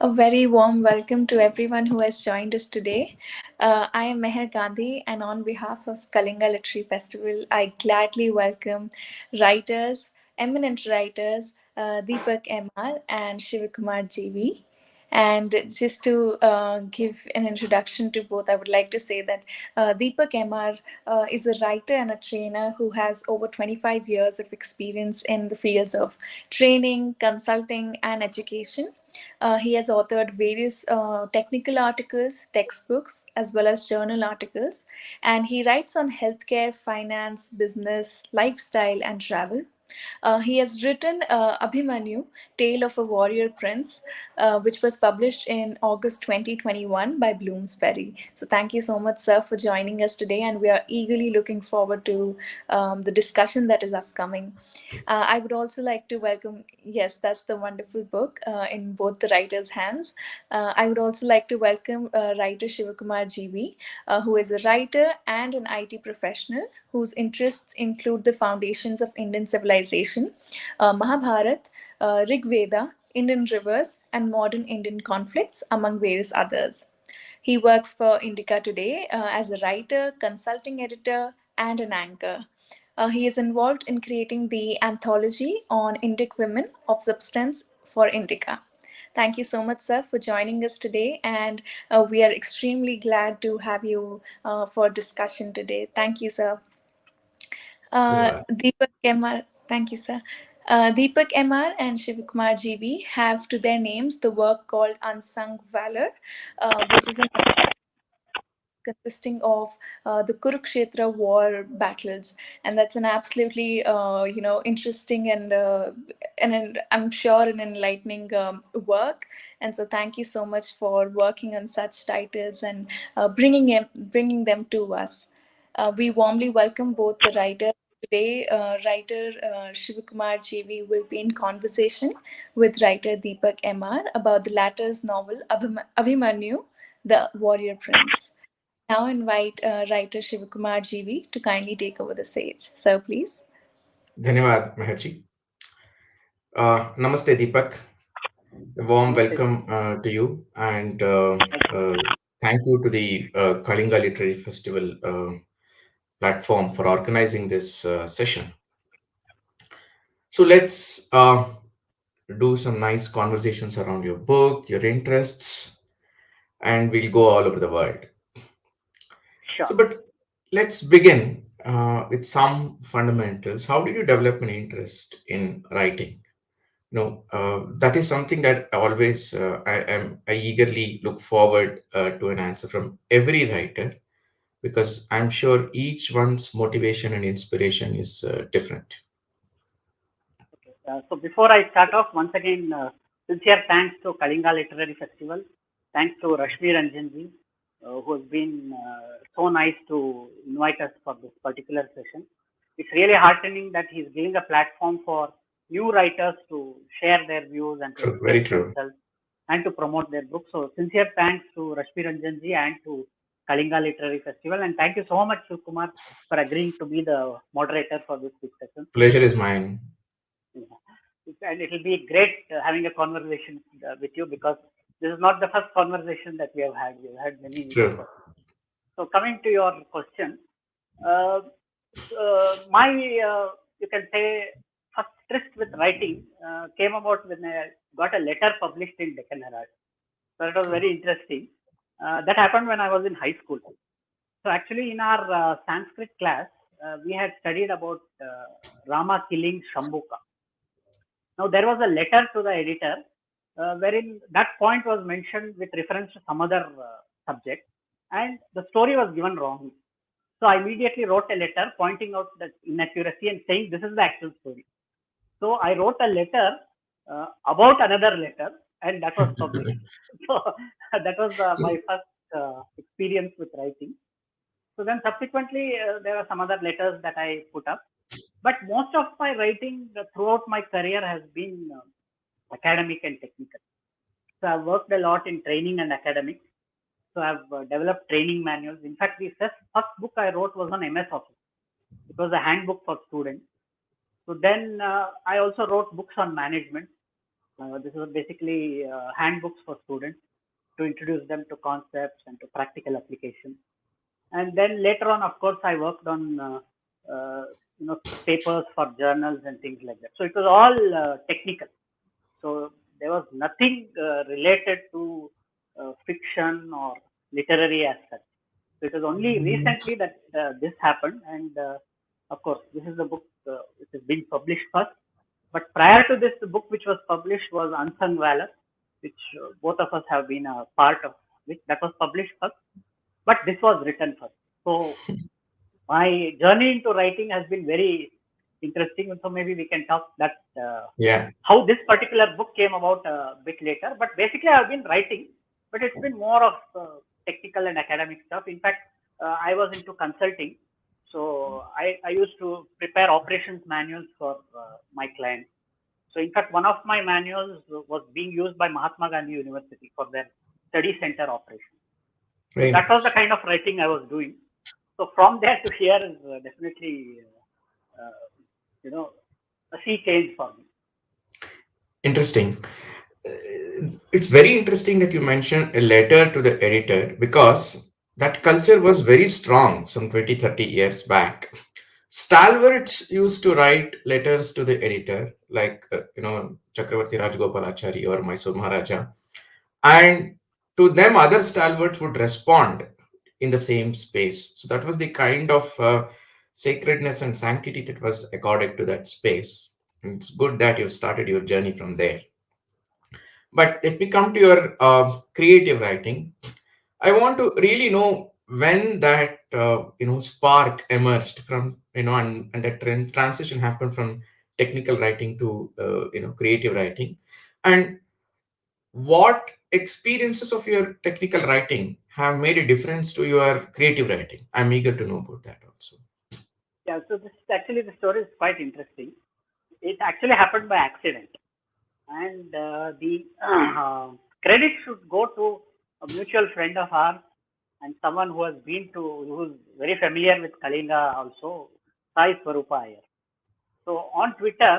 A very warm welcome to everyone who has joined us today. I am Meher Gandhi, and on behalf of Kalinga Literary Festival, I gladly welcome writers, eminent writers, Deepak MR and Shivakumar GV. And just to give an introduction to both, I would like to say that Deepak MR is a writer and a trainer who has over 25 years of experience in the fields of training, consulting, and education. He has authored various technical articles, textbooks, as well as journal articles, and he writes on healthcare, finance, business, lifestyle, and travel. He has written Abhimanyu, Tale of a Warrior Prince, which was published in August 2021 by Bloomsbury. So, thank you so much, sir, for joining us today, and we are eagerly looking forward to the discussion that is upcoming. I would also like to welcome, yes, that's the wonderful book in both the writer's hands. I would also like to welcome writer Shivakumar GV, who is a writer and an IT professional whose interests include the foundations of Indian civilization, Mahabharat, Rig Veda, Indian rivers, and modern Indian conflicts, among various others. He works for Indica Today as a writer, consulting editor, and an anchor. He is involved in creating the anthology on Indic women of substance for Indica. Thank you so much, sir, for joining us today, and we are extremely glad to have you for discussion today. Thank you, sir. Dhanyawad. Deepak MR, thank you, sir. Deepak MR and Shivakumar GB have to their names the work called Unsung Valor, which is an consisting of the Kurukshetra war battles, and that's an absolutely interesting and I'm sure an enlightening work. And so, thank you so much for working on such titles and bringing them to us. We warmly welcome both the writers. Today, writer Shivakumar JV will be in conversation with writer Deepak MR about the latter's novel Abhimanyu, the Warrior Prince. Now invite writer Shivakumar GV to kindly take over the stage. So please. Dhanyawad, Meherji. Namaste, Deepak. A warm Namaste. welcome to you, and uh, thank you to the Kalinga Literary Festival platform for organizing this session. So let's do some nice conversations around your book, your interests, and we'll go all over the world. So, Sure. but let's begin with some fundamentals. How did you develop an interest in writing? No, that is something that always I eagerly look forward to an answer from every writer, because I'm sure each one's motivation and inspiration is different. Okay. So before I start off, once again, sincere thanks to Kalinga Literary Festival. Thanks to Rashmi Ranjanji, who has been so nice to invite us for this particular session. It's really heartening that he's giving a platform for new writers to share their views and to True, express very true. themselves and to promote their books. So sincere thanks to Rashmi Ranjanji and to Kalinga Literary Festival. And thank you so much, Kumar, for agreeing to be the moderator for this discussion. Pleasure is mine. And it will be great having a conversation with you, because this is not the first conversation that we have had. We have had many True. before. So coming to your question, uh, my you can say first tryst with writing came about when I got a letter published in Deccan Herald. So it was very interesting. That happened when I was in high school. So actually, in our Sanskrit class, we had studied about Rama killing Shambhuka. Now, there was a letter to the editor wherein that point was mentioned with reference to some other subject, and the story was given wrongly. So, I immediately wrote a letter pointing out that inaccuracy and saying this is the actual story. So, I wrote a letter about another letter, and that was published. So, that was my first experience with writing. So, then subsequently, there are some other letters that I put up. But most of my writing throughout my career has been academic and technical. So I've worked a lot in training and academics. So I've developed training manuals. In fact, the first book I wrote was on MS Office. It was a handbook for students. So then I also wrote books on management. This was basically handbooks for students to introduce them to concepts and to practical applications. And then later on, of course, I worked on uh, papers for journals and things like that. So it was all technical. So there was nothing related to fiction or literary as such. So it was only recently that this happened, and of course, this is the book which is being published first. But prior to this, the book which was published was Unsung Valor, which both of us have been a part of, which that was published first. But this was written first. So my journey into writing has been very interesting, and so maybe we can talk that Yeah. how this particular book came about a bit later. But basically, I've been writing, but it's been more of technical and academic stuff. In fact, I was into consulting, so I used to prepare operations manuals for my clients. So, in fact, one of my manuals was being used by Mahatma Gandhi University for their study center operations. So Very that was the nice. kind of writing I was doing. So from there to here is definitely, uh, you know, a sea change for me. Interesting. It's very interesting that you mentioned a letter to the editor because that culture was very strong some 20, 30 years back. Stalwarts used to write letters to the editor, like, Chakravarti Rajagopalachari or Mysore Maharaja. And to them, other stalwarts would respond in the same space. So that was the kind of sacredness and sanctity that was accorded to that space. And it's good that you started your journey from there. But let me come to your creative writing. I want to really know when that spark emerged from and that transition happened from technical writing to creative writing, and what experiences of your technical writing have made a difference to your creative writing. I'm eager to know about that also. Yeah, so this actually the story is quite interesting. It actually happened by accident, and the credit should go to a mutual friend of ours and someone who has been to who's very familiar with Kalinga also, Sai Swarupa Iyer. So on Twitter,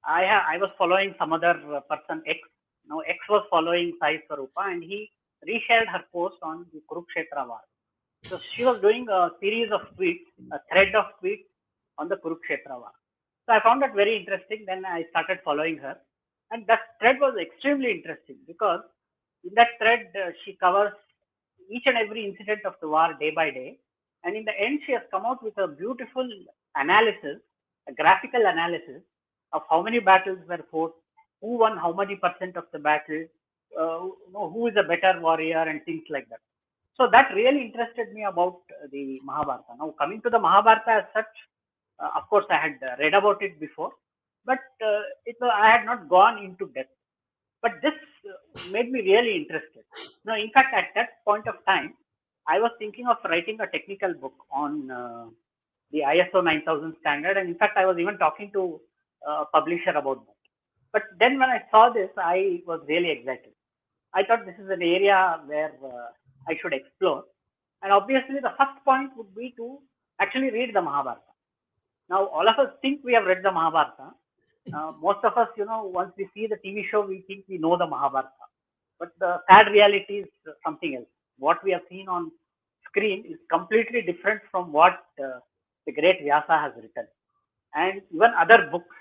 I was following some other person X. Now X was following Sai Swarupa, and he reshared her post on the Kurukshetra war. So she was doing a series of tweets, a thread of tweets on the Kurukshetra war. So I found that very interesting. Then I started following her, and that thread was extremely interesting because in that thread she covers each and every incident of the war day by day, and in the end she has come out with a beautiful analysis, a graphical analysis of how many battles were fought, who won how many percent of the battle, who is a better warrior, and things like that. So that really interested me about the Mahabharata. Now, coming to the Mahabharata as such, of course, I had read about it before, but I had not gone into depth. But this made me really interested. Now, in fact, at that point of time, I was thinking of writing a technical book on the ISO 9000 standard, and in fact, I was even talking to a publisher about that. But then when I saw this, I was really excited. I thought this is an area where I should explore. And obviously, the first point would be to actually read the Mahabharata. Now, all of us think we have read the Mahabharata. Most of us, once we see the TV show, we think we know the Mahabharata. But the sad reality is something else. What we have seen on screen is completely different from what the great Vyasa has written. And even other books,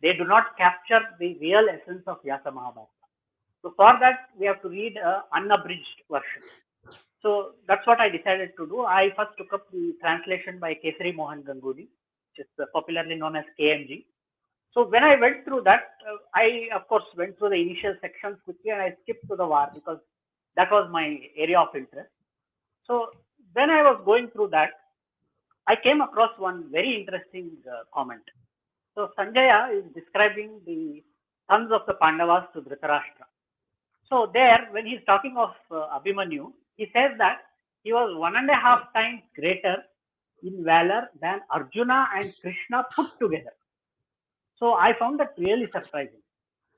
they do not capture the real essence of Vyasa Mahabharata. So for that, we have to read a unabridged version. So that's what I decided to do. I first took up the translation by Kesari Mohan Ganguly, which is popularly known as KMG. So when I went through that, I of course went through the initial sections quickly and I skipped to the war because that was my area of interest. So when I was going through that, I came across one very interesting comment. So Sanjaya is describing the sons of the Pandavas to Dhritarashtra. So there, when he's talking of Abhimanyu, he says that he was 1.5 times greater in valor than Arjuna and Krishna put together. So I found that really surprising.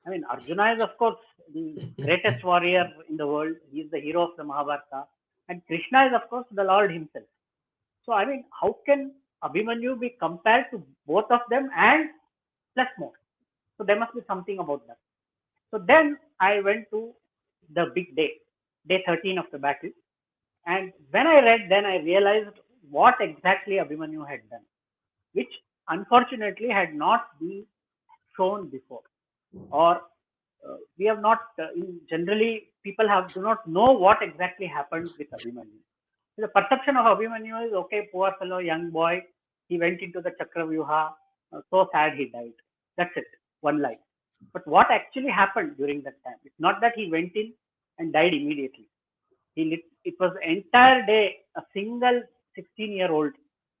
I mean, Arjuna is of course the greatest warrior in the world. He is the hero of the Mahabharata, and Krishna is of course the Lord himself. So I mean, how can Abhimanyu be compared to both of them and plus more? So there must be something about that. So then I went to the big day, day 13 of the battle. And when I read, then I realized what exactly Abhimanyu had done, which unfortunately had not been shown before, or we have not. Generally, people do not know what exactly happened with Abhimanyu. So the perception of Abhimanyu is okay, poor fellow, young boy. He went into the Chakravyuha. So sad he died. That's it. One line. But what actually happened during that time? It's not that he went in and died immediately. It was entire day, a single 16-year-old.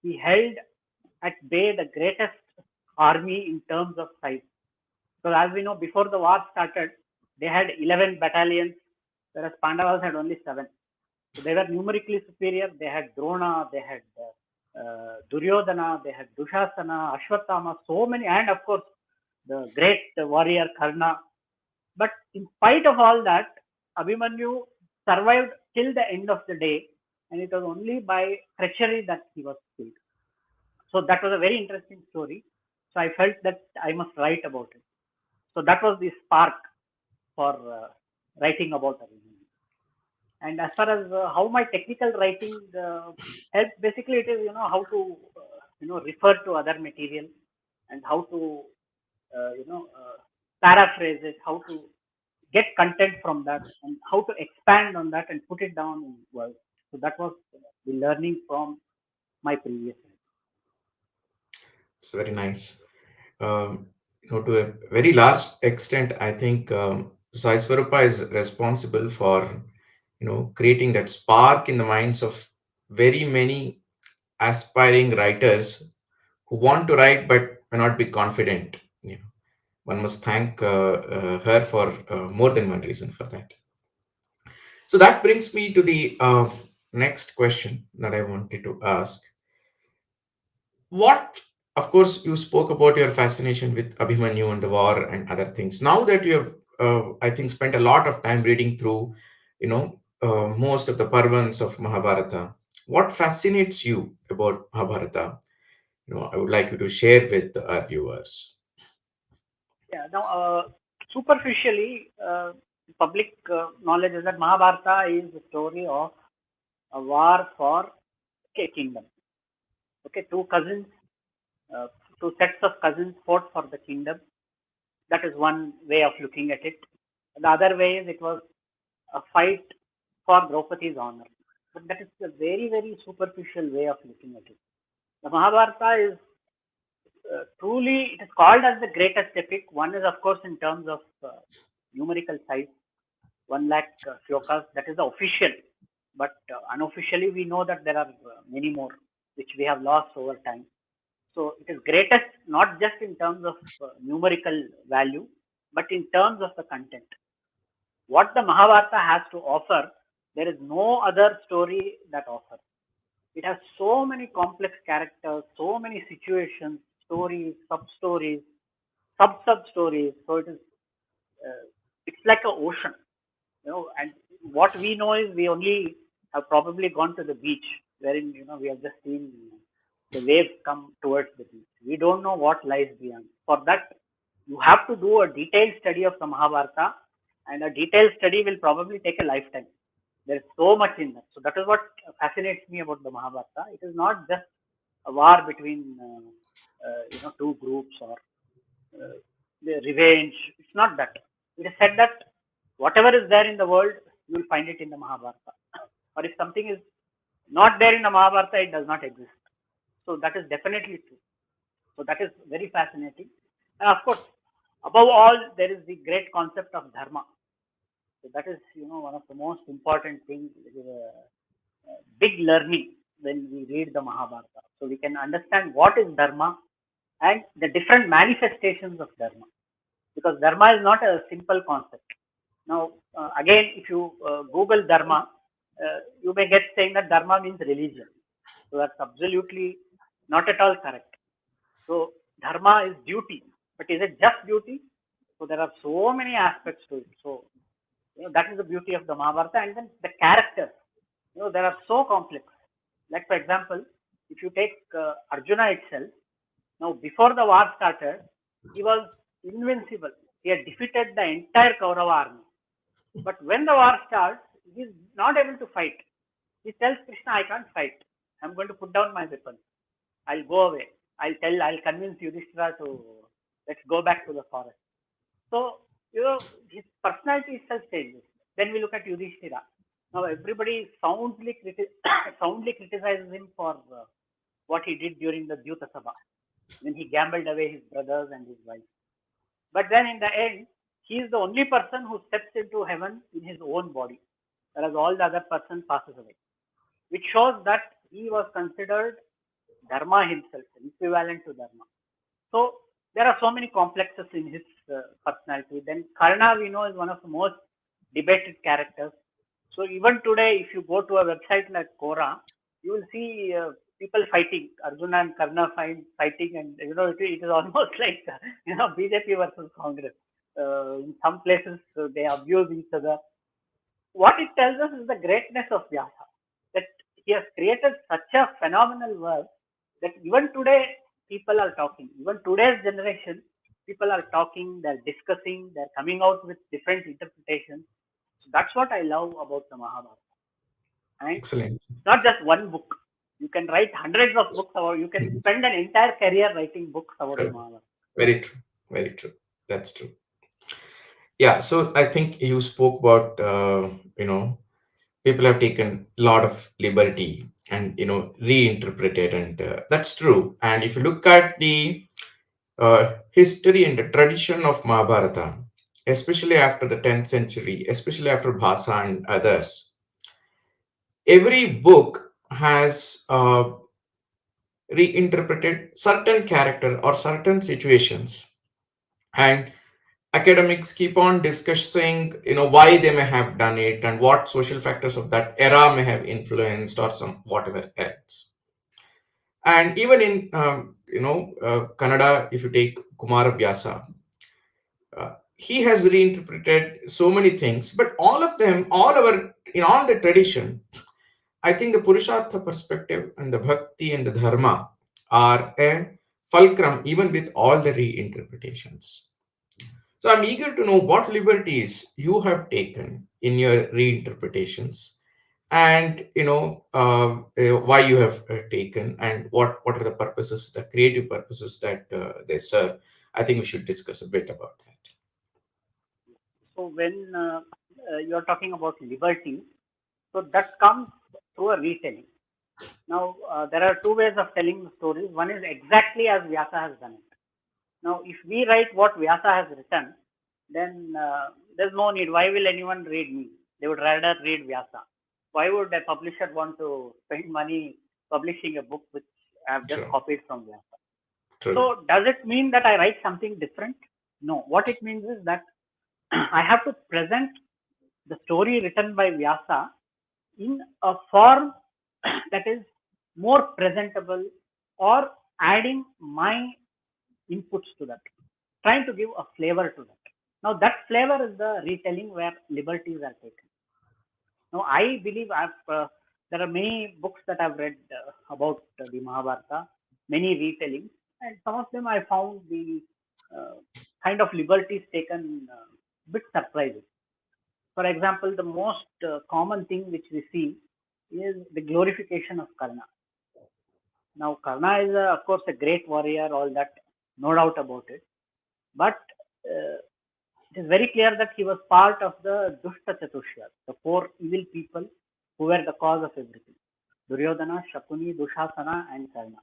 He held at bay the greatest army in terms of size. So as we know, before the war started, they had 11 battalions, whereas Pandavas had only 7. So they were numerically superior. They had Drona, they had Duryodhana, they had Dushasana, Ashwatthama, so many, and of course the great warrior Karna. But in spite of all that, Abhimanyu survived till the end of the day, and it was only by treachery that he was killed. So that was a very interesting story. So I felt that I must write about it. So that was the spark for writing about Abhimanyu. And as far as how my technical writing helps, basically it is how to refer to other material and how to paraphrase it, how to get content from that, and how to expand on that and put it down in words. So that was the learning from my previous life. It's very nice. To a very large extent, I think Sai Swarupa is responsible for, creating that spark in the minds of very many aspiring writers who want to write but may not be confident. One must thank her for more than one reason for that. So that brings me to the next question that I wanted to ask. What, of course, you spoke about your fascination with Abhimanyu and the war and other things. Now that you have, I think, spent a lot of time reading through, most of the parvans of Mahabharata, what fascinates you about Mahabharata? I would like you to share with our viewers. Yeah. Now, superficially, public knowledge is that Mahabharata is the story of a war for a kingdom. Okay, uh, two sets of cousins fought for the kingdom. That is one way of looking at it. The other way is it was a fight for Draupadi's honor. But that is a very, very superficial way of looking at it. The Mahabharata is truly, it is called as the greatest epic. One is, of course, in terms of numerical size, 1 lakh shlokas. That is the official. But unofficially, we know that there are many more, which we have lost over time. So it is greatest not just in terms of numerical value, but in terms of the content. What the Mahabharata has to offer, there is no other story that offers. It has so many complex characters, so many situations, stories, sub stories, sub stories. So uh, it's like an ocean, And what we know is we only have probably gone to the beach, wherein we have just seen the waves come towards the beach. We don't know what lies beyond. For that, you have to do a detailed study of the Mahabharata, and a detailed study will probably take a lifetime. There's so much in that. So that is what fascinates me about the Mahabharata. It is not just a war between two groups or the revenge. It's not that. It is said that whatever is there in the world, you will find it in the Mahabharata. Or if something is not there in the Mahabharata, it does not exist. So that is definitely true. So that is very fascinating. And of course, above all, there is the great concept of dharma. So that is, one of the most important things. It is a big learning when we read the Mahabharata. So we can understand what is dharma and the different manifestations of dharma. Because dharma is not a simple concept. Now, again, if you Google dharma, you may get saying that dharma means religion. So that's absolutely not at all correct. So dharma is duty, but is it just duty? So there are so many aspects to it. So that is the beauty of the Mahabharata, and then the characters. They are so complex. Like for example, if you take Arjuna itself, now before the war started, he was invincible. He had defeated the entire Kaurava army. But when the war starts, he is not able to fight. He tells Krishna, I can't fight. I'm going to put down my weapons. I'll go away. I'll convince Yudhishthira to let's go back to the forest. So, his personality itself changes. Then we look at Yudhishthira. Now everybody soundly criticizes him for what he did during the Dyuta Sabha, when he gambled away his brothers and his wife. But then in the end, he is the only person who steps into heaven in his own body, whereas all the other person passes away, which shows that he was considered Dharma himself, equivalent to Dharma. So there are so many complexes in his personality. Then Karna, we know, is one of the most debated characters. So even today, if you go to a website like Quora, you will see people fighting, Arjuna and Karna fighting, and it is almost like BJP versus Congress. In some places, they abuse each other. What it tells us is the greatness of Vyasa, that he has created such a phenomenal work that even today people are talking. Even today's generation, people are talking, they're discussing, they're coming out with different interpretations. So that's what I love about the Mahabharata. And Excellent. not just one book. You can write hundreds of books about. You can spend an entire career writing books about the Mahabharata. Very true. Very true. That's true. Yeah. So I think you spoke about people have taken a lot of liberty and reinterpreted, and that's true. And if you look at the history and the tradition of Mahabharata, especially after the 10th century, especially after Bhasa and others, every book has reinterpreted certain character or certain situations, and academics keep on discussing why they may have done it and what social factors of that era may have influenced or some whatever else. And even in Kannada, if you take Kumara Vyasa, he has reinterpreted so many things, but all of them, in all the tradition, I think the Purushartha perspective and the Bhakti and the Dharma are a fulcrum even with all the reinterpretations. So I'm eager to know what liberties you have taken in your reinterpretations, and why you have taken, and what are the purposes, the creative purposes that they serve. I think we should discuss a bit about that. So when you're talking about liberty, so that comes through a retelling. Now there are two ways of telling the stories. One is exactly as Vyasa has done it. Now if we write what Vyasa has written, then there's no need. Why will anyone read me? They would rather read Vyasa. Why would a publisher want to spend money publishing a book which I have just True. copied from Vyasa? True. So does it mean that I write something different? No. What it means is that I have to present the story written by Vyasa in a form that is more presentable, or adding my inputs to that, trying to give a flavor to that. Now that flavor is the retelling where liberties are taken. Now I believe there are many books that I've read about the Mahabharata, many retellings, and some of them I found the kind of liberties taken bit surprising. For example, the most common thing which we see is the glorification of Karna. Now, Karna is, of course, a great warrior, all that, no doubt about it. But it is very clear that he was part of the Dushta Chatushyas, the four evil people who were the cause of everything: Duryodhana, Shakuni, Dushasana, and Karna.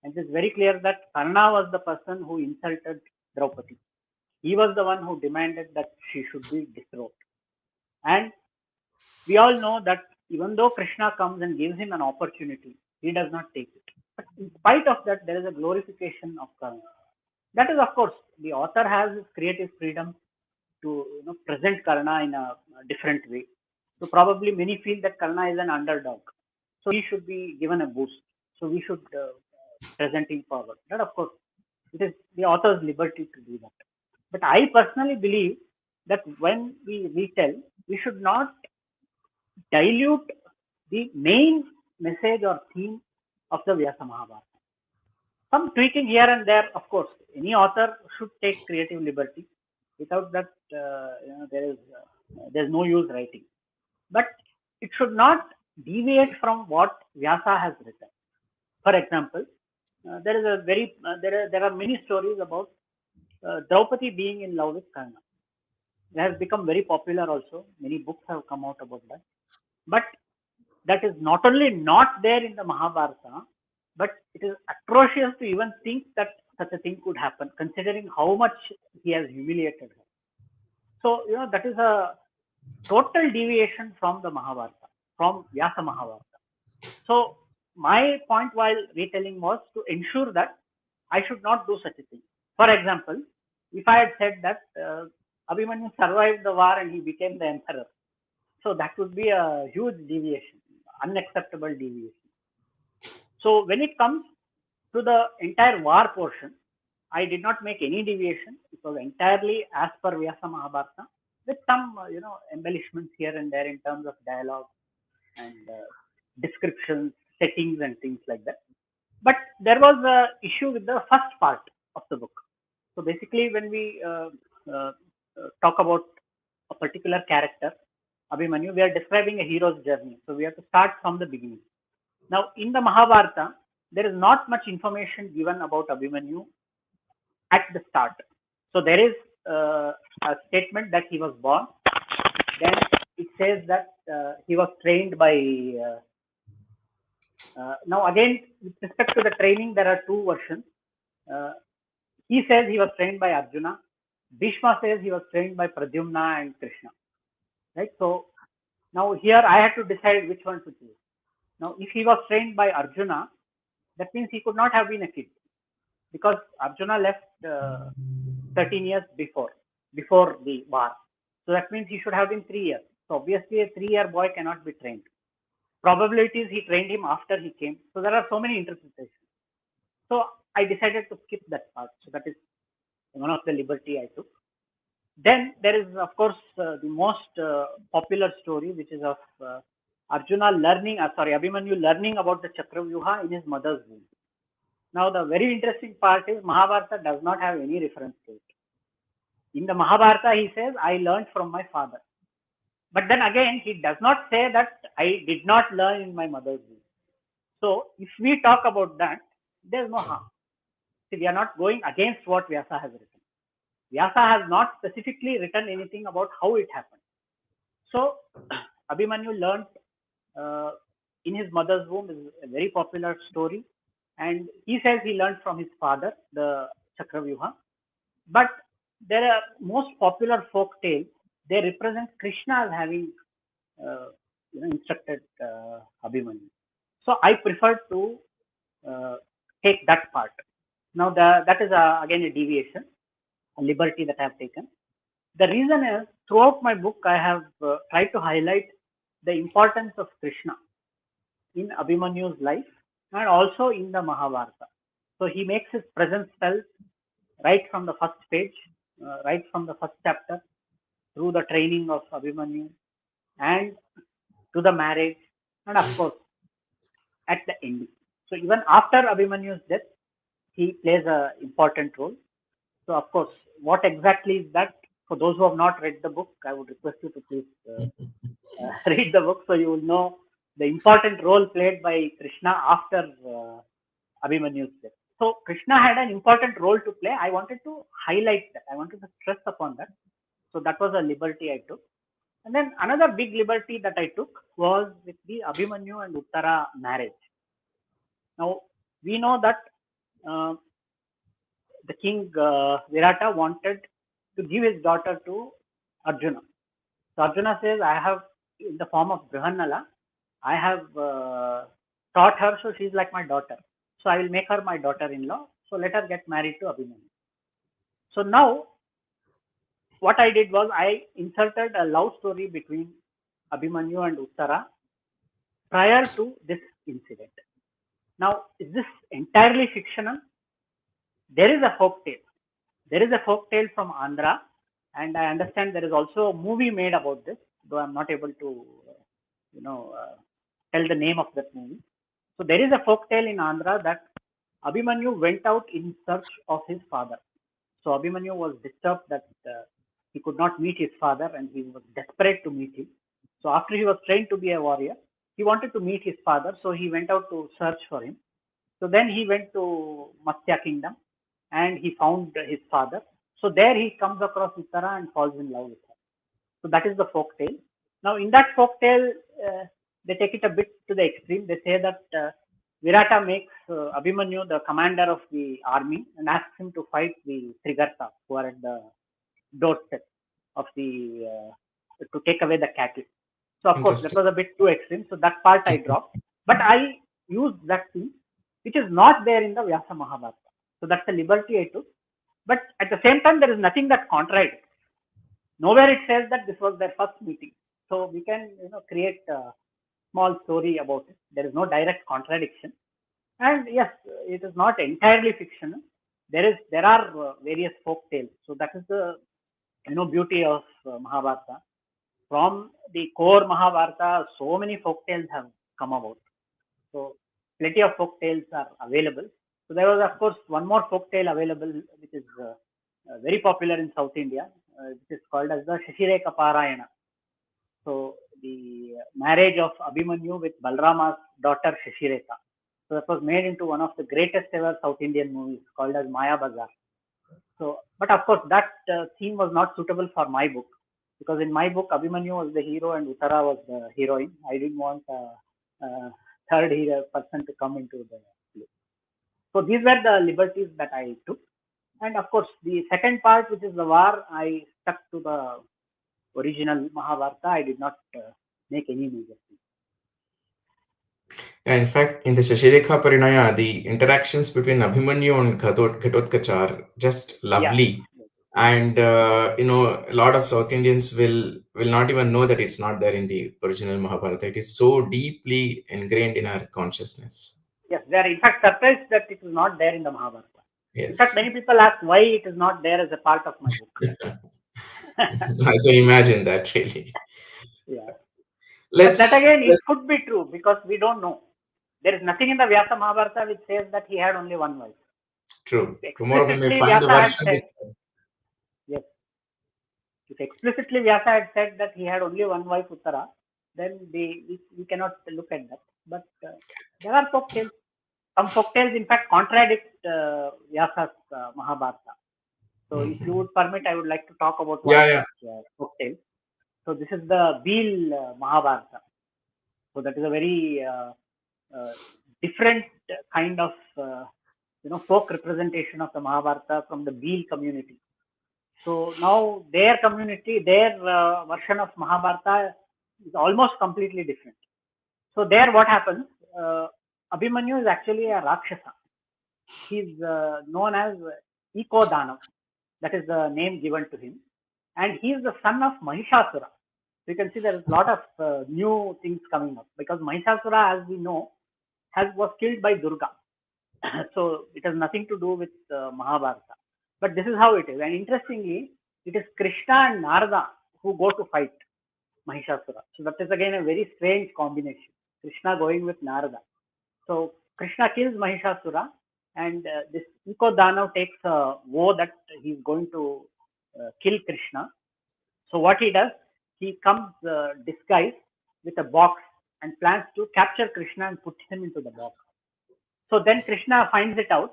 And it is very clear that Karna was the person who insulted Draupadi. He was the one who demanded that she should be disrobed. And we all know that even though Krishna comes and gives him an opportunity, he does not take it. But in spite of that, there is a glorification of Karna. That is, of course, the author has his creative freedom to present Karna in a different way. So probably many feel that Karna is an underdog, so he should be given a boost. So we should present him forward. That, of course, it is the author's liberty to do that. But I personally believe that when we retell, we should not dilute the main message or theme of the Vyasa Mahabharata. Some tweaking here and there, of course, any author should take creative liberty. Without that, there's no use writing. But it should not deviate from what Vyasa has written. For example, there is a very there are many stories about Draupadi being in love with Karna. It has become very popular also. Many books have come out about that. But that is not only not there in the Mahabharata, but it is atrocious to even think that such a thing could happen, considering how much he has humiliated her. So, that is a total deviation from the Mahabharata, from Vyasa Mahabharata. So, my point while retelling was to ensure that I should not do such a thing. For example, if I had said that Abhimanyu survived the war and he became the emperor, so that would be a huge deviation, unacceptable deviation. So when it comes to the entire war portion, I did not make any deviation. It was entirely as per Vyasa Mahabharata, with some embellishments here and there in terms of dialogue and descriptions, settings, and things like that. But there was a issue with the first part of the book. So basically, when we talk about a particular character, Abhimanyu, we are describing a hero's journey. So we have to start from the beginning. Now, in the Mahabharata, there is not much information given about Abhimanyu at the start. So there is a statement that he was born. Then it says that he was trained by. Now, again, with respect to the training, there are two versions. Uh, he says he was trained by Arjuna. Bhishma says he was trained by Pradyumna and Krishna. Right. So now here I had to decide which one to choose. Now, if he was trained by Arjuna, that means he could not have been a kid, because Arjuna left 13 years before the war. So that means he should have been 3 years. So obviously a 3-year boy cannot be trained. Probabilities he trained him after he came. So there are so many interpretations. So I decided to skip that part. So that is one of the liberty I took. Then there is, of course, the most popular story, which is of Abhimanyu learning about the Chakravyuha in his mother's womb. Now, the very interesting part is Mahabharata does not have any reference to it. In the Mahabharata, he says, I learned from my father. But then again, he does not say that I did not learn in my mother's womb. So, if we talk about that, there is no harm. See, we are not going against what Vyasa has written. Vyasa has not specifically written anything about how it happened. So, Abhimanyu learned in his mother's womb is a very popular story. And he says he learned from his father, the Chakravyuha. But there are most popular folk tales, they represent Krishna as having instructed Abhimanyu. So I prefer to take that part. Now that is again a deviation, a liberty that I have taken. The reason is throughout my book I have tried to highlight the importance of Krishna in Abhimanyu's life and also in the Mahabharata. So he makes his presence felt right from the first page, right from the first chapter, through the training of Abhimanyu and to the marriage, and of course at the ending. So even after Abhimanyu's death, he plays an important role. So of course, what exactly is that? For those who have not read the book, I would request you to please read the book so you will know the important role played by Krishna after Abhimanyu's death. So Krishna had an important role to play. I wanted to highlight that. I wanted to stress upon that. So that was a liberty I took. And then another big liberty that I took was with the Abhimanyu and Uttara marriage. Now we know that the king Virata wanted to give his daughter to Arjuna. So Arjuna says, I have, in the form of Brihannala, I have taught her, so she's like my daughter. So I will make her my daughter-in-law. So let her get married to Abhimanyu. So now, what I did was I inserted a love story between Abhimanyu and Uttara prior to this incident. Now, is this entirely fictional? There is a folk tale. There is a folk tale from Andhra, and I understand there is also a movie made about this, though I'm not able to, tell the name of that movie. So there is a folk tale in Andhra that Abhimanyu went out in search of his father. So Abhimanyu was disturbed that He could not meet his father and he was desperate to meet him. So after he was trained to be a warrior, he wanted to meet his father. So he went out to search for him. So then he went to Matsya kingdom and he found his father. So there he comes across Uttara and falls in love with her. So that is the folk tale. Now in that folk tale, they take it a bit to the extreme. They say that Virata makes Abhimanyu the commander of the army and asks him to fight the Trigartas who are at the doorstep of the to take away the cattle. So of course that Interesting. was a bit too extreme. So that part I dropped, but I used that scene, which is not there in the Vyasa Mahabharata. So that's a liberty I took. But at the same time, there is nothing that contradicts. Nowhere it says that this was their first meeting. So we can create a small story about it. There is no direct contradiction. And yes, it is not entirely fictional. There are various folk tales. So that is the beauty of Mahabharata. From the core Mahabharata, so many folk tales have come about. So plenty of folk tales are available. So there was of course one more folk tale available which is very popular in South India, which is called as the Shashireka Parayana. So the marriage of Abhimanyu with Balrama's daughter Shashireka. So that was made into one of the greatest ever South Indian movies called as Maya Bazar. So, but of course, that theme was not suitable for my book because in my book, Abhimanyu was the hero and Uttara was the heroine. I didn't want a third hero person to come into the play. So these were the liberties that I took. And of course, the second part, which is the war, I stuck to the original Mahabharata. I did not make any major change. Yeah, in fact, in the Shashireka Parinaya, the interactions between Abhimanyu and Ghatotkacha are just Yeah. lovely. And a lot of South Indians will not even know that it's not there in the original Mahabharata. It is so deeply ingrained in our consciousness. Yes, they are in fact surprised that it is not there in the Mahabharata. In fact, Yes. many people ask why it is not there as a part of my book. I can imagine that really. Yeah. But that Let's, again, it let's could be true because we don't know. There is nothing in the Vyasa Mahabharata which says that he had only one wife. true. If Tomorrow we may explicitly find a Vyasa had version said, with yes, if explicitly Vyasa had said that he had only one wife, Uttara, then we cannot look at that. But there are folk tales. Some folk tales, in fact, contradict Vyasa's Mahabharata. So, if you Mhm. would permit, I would like to talk about one Yeah, such yeah. folk tale. So, this is the Bhil Mahabharata. So, that is a very uh, different kind of folk representation of the Mahabharata from the Bhil community. So now their community, their version of Mahabharata is almost completely different. So there, what happens? Uh, Abhimanyu is actually a Rakshasa. He's known as Eko Danav. That is the name given to him, and he is the son of Mahishasura. So you can see there is a lot of new things coming up because Mahishasura, as we know, was killed by Durga. So it has nothing to do with Mahabharata. But this is how it is. And interestingly, it is Krishna and Narada who go to fight Mahishasura. So that is again a very strange combination. Krishna going with Narada. So Krishna kills Mahishasura, and this Iko Danav takes a vow that he is going to kill Krishna. So what he does, he comes disguised with a box and plans to capture Krishna and put him into the box. So then Krishna finds it out.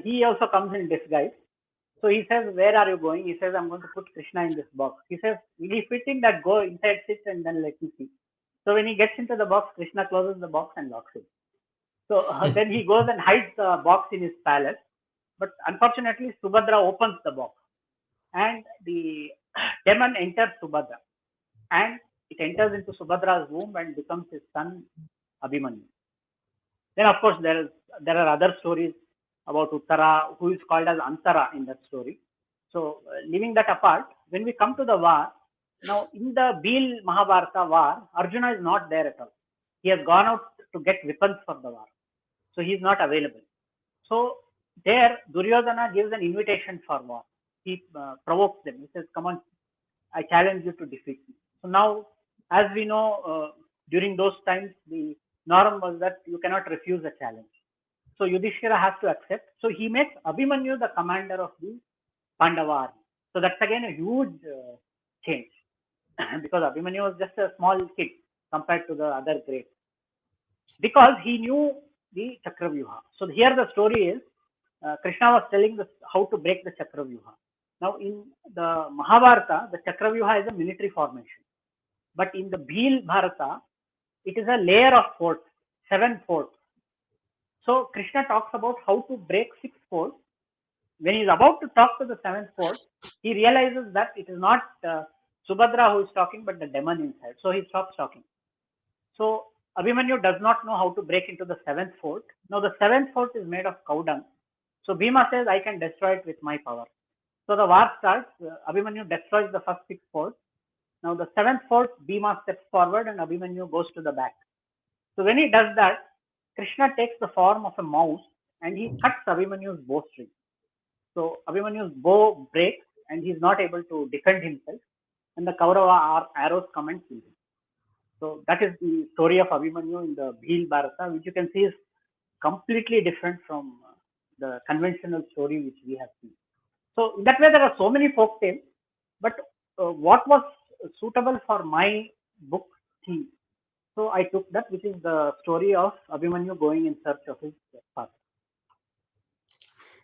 He also comes in disguise. So he says, "Where are you going?" He says, "I'm going to put Krishna in this box." He says, "Will he fit in that? Go inside, sit, and then let me see." So when he gets into the box, Krishna closes the box and locks it. So then he goes and hides the box in his palace. But unfortunately, Subhadra opens the box, and the demon enters Subhadra, and it enters into Subhadra's womb and becomes his son Abhimanyu. Then, of course, there are other stories about Uttara, who is called as Antara in that story. So, leaving that apart, when we come to the war, now in the Bhil Mahabharata war, Arjuna is not there at all. He has gone out to get weapons for the war, so he is not available. So there, Duryodhana gives an invitation for war. He provokes them. He says, "Come on, I challenge you to defeat me." So now, as we know, during those times, the norm was that you cannot refuse a challenge. So Yudhishthira has to accept. So he makes Abhimanyu the commander of the Pandava army. So that's again a huge change because Abhimanyu was just a small kid compared to the other greats because he knew the Chakravyuha. So here the story is Krishna was telling this how to break the Chakravyuha. Now in the Mahabharata, the Chakravyuha is a military formation, but in the Bhil Bharata, it is a layer of forts, 7 forts. So Krishna talks about how to break 6 forts. When he's about to talk to the 7th fort, he realizes that it is not Subhadra who is talking, but the demon inside. So he stops talking. So Abhimanyu does not know how to break into the 7th fort. Now the 7th fort is made of cow dung. So Bhima says, I can destroy it with my power. So the war starts. Abhimanyu destroys the first 6 forts. Now the 7th fort, Bhima steps forward and Abhimanyu goes to the back. So when he does that, Krishna takes the form of a mouse and he cuts Abhimanyu's bowstring. So Abhimanyu's bow breaks and he's not able to defend himself, and the Kaurava arrows come and kill him. So that is the story of Abhimanyu in the Bhil Bharata, which you can see is completely different from the conventional story which we have seen. So in that way, there are so many folk tales, but what was suitable for my book theme? So I took that, which is the story of Abhimanyu going in search of his father.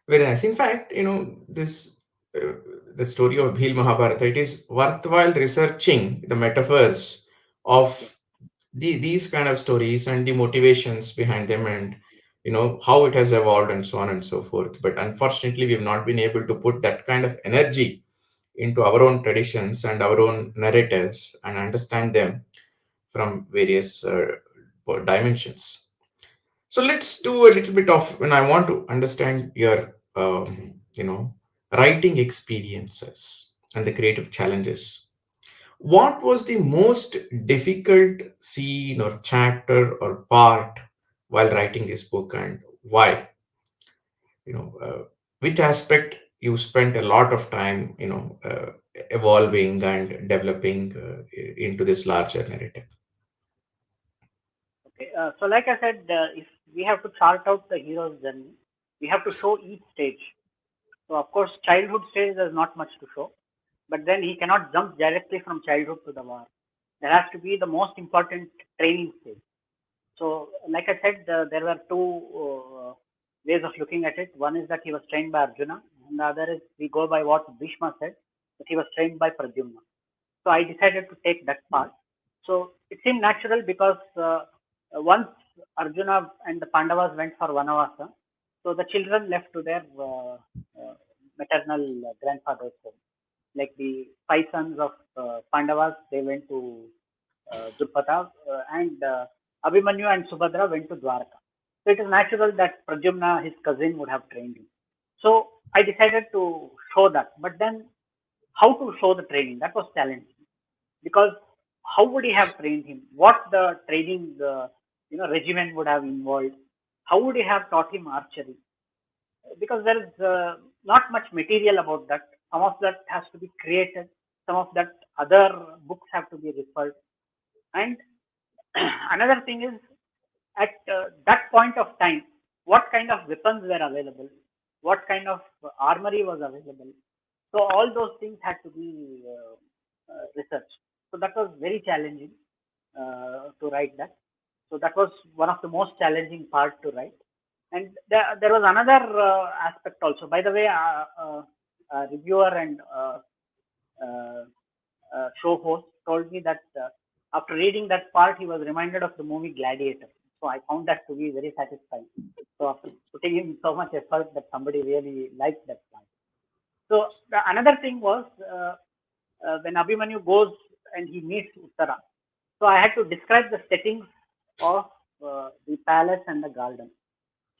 Very nice. In fact, this uh, the story of Bhil Mahabharata. It is worthwhile researching the metaphors of Yeah. these kind of stories and the motivations behind them, and how it has evolved and so on and so forth. But unfortunately, we have not been able to put that kind of energy into our own traditions and our own narratives and understand them from various dimensions. So let's do a little bit of when I want to understand your writing experiences and the creative challenges. What was the most difficult scene or chapter or part while writing this book, and why? You know, which aspect you spent a lot of time, evolving and developing into this larger narrative. Okay. So, like I said, if we have to chart out the hero's journey, we have to show each stage. So, of course, childhood stage there's not much to show, but then he cannot jump directly from childhood to the war. There has to be the most important training stage. So, like I said, there were two ways of looking at it. One is that he was trained by Arjuna, and the other is we go by what Bhishma said, that he was trained by Pradyumna. So I decided to take that part. So it seemed natural because once Arjuna and the Pandavas went for Vanavasa, so the children left to their maternal grandfather's home. Like the 5 sons of Pandavas, they went to Drupada, and Abhimanyu and Subhadra went to Dwarka. So it is natural that Pradyumna, his cousin, would have trained him. So I decided to show that. But then how to show the training? That was challenging because how would he have trained him? What the training regimen would have involved? How would he have taught him archery? Because there is not much material about that. Some of that has to be created. Some of that other books have to be referred. And another thing is at that point of time, what kind of weapons were available? What kind of armory was available? So all those things had to be researched. So that was very challenging to write that. So that was one of the most challenging part to write. And there was another aspect also. By the way, reviewer and uh, show host told me that after reading that part, he was reminded of the movie Gladiator. So I found that to be very satisfying. So after putting in so much effort, that somebody really liked that part. So another thing was when Abhimanyu goes and he meets Uttara. So I had to describe the settings of the palace and the garden.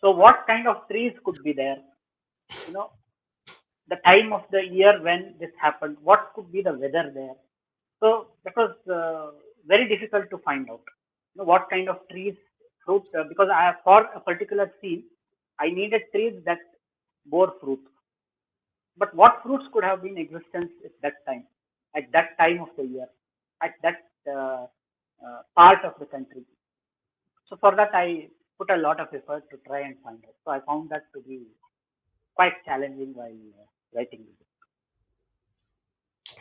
So what kind of trees could be there? You know, the time of the year when this happened. What could be the weather there? So that was very difficult to find out. What kind of trees, fruit? Because for a particular scene, I needed trees that bore fruit. But what fruits could have been existence at that time of the year, at that part of the country? So for that, I put a lot of effort to try and find it. So I found that to be quite challenging while writing this.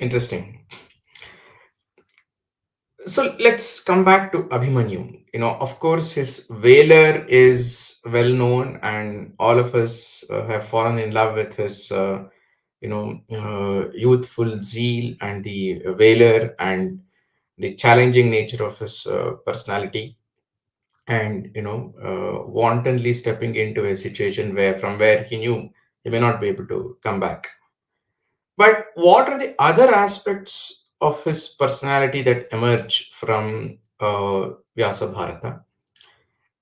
Interesting. So let's come back to Abhimanyu. Of course, his valor is well known, and all of us have fallen in love with his, youthful zeal and the valor and the challenging nature of his personality, and wantonly stepping into a situation where he knew he may not be able to come back. But what are the other aspects of his personality that emerge from Vyasa Bharata?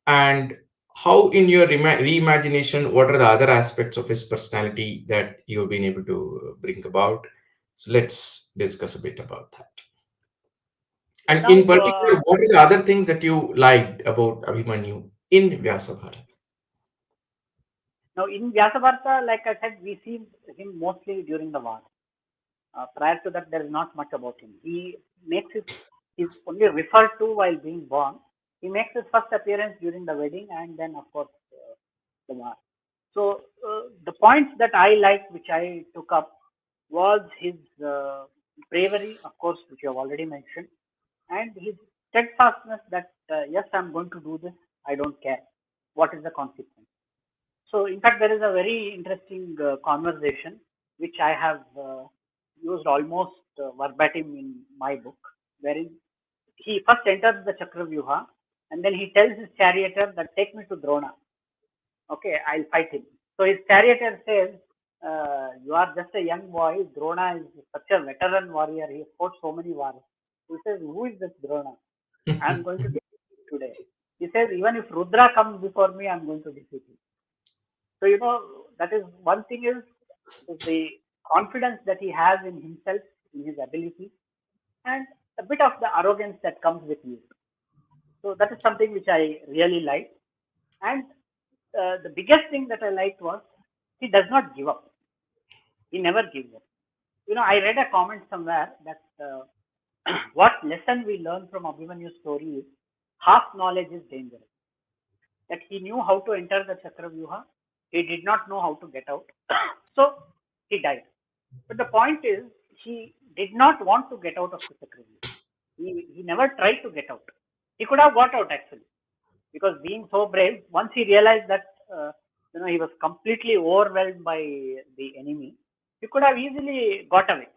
And how, in your reimagination, what are the other aspects of his personality that you've been able to bring about? So let's discuss a bit about that. And Now, in particular, what are the other things that you liked about Abhimanyu in Vyasa Bharata? now in Vyasabharata, like I said, we see him mostly during the war. Prior to that, there is not much about him. He's only referred to while being born. He makes his first appearance during the wedding, and then of course the war. So the points that I liked, which I took up, was his bravery, of course, which you have already mentioned, and his steadfastness that yes, I'm going to do this. I don't care what is the consequence. So, in fact, there is a very interesting conversation which I have used almost verbatim in my book, wherein he first enters the Chakravyuha and then he tells his charioteer that take me to Drona. Okay, I'll fight him. So his charioteer says, you are just a young boy. Drona is such a veteran warrior. He has fought so many wars. He says, who is this Drona? I'm going to defeat him today. He says, even if Rudra comes before me, I'm going to defeat him. So, that is one thing is the confidence that he has in himself, in his ability, and a bit of the arrogance that comes with youth. So that is something which I really like. And the biggest thing that I liked was he does not give up. He never gives up. I read a comment somewhere that what lesson we learn from Abhimanyu's story is half knowledge is dangerous. That he knew how to enter the Chakravyuha, he did not know how to get out. So he died. But the point is, he did not want to get out of the Chakravyuha. He never tried to get out. He could have got out actually, because being so brave, once he realized that he was completely overwhelmed by the enemy, he could have easily got away.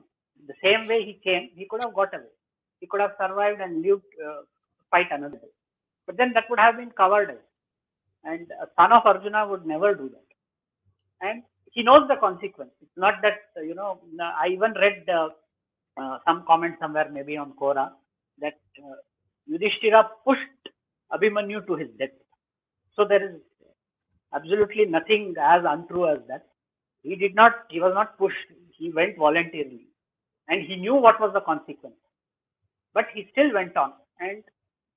The same way he came, he could have got away. He could have survived and lived, fight another day. But then that would have been covered, and a son of Arjuna would never do that. And he knows the consequence. It's not that I even read some comment somewhere, maybe on Quora, that Yudhishthira pushed Abhimanyu to his death. So there is absolutely nothing as untrue as that. He was not pushed. He went voluntarily, and he knew what was the consequence. But he still went on, and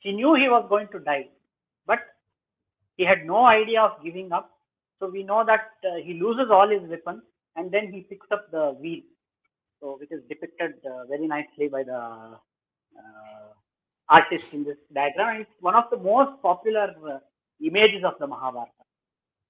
he knew he was going to die, but he had no idea of giving up. So we know that he loses all his weapons, and then he picks up the wheel, so which is depicted very nicely by the artist in this diagram. And it's one of the most popular images of the Mahabharata.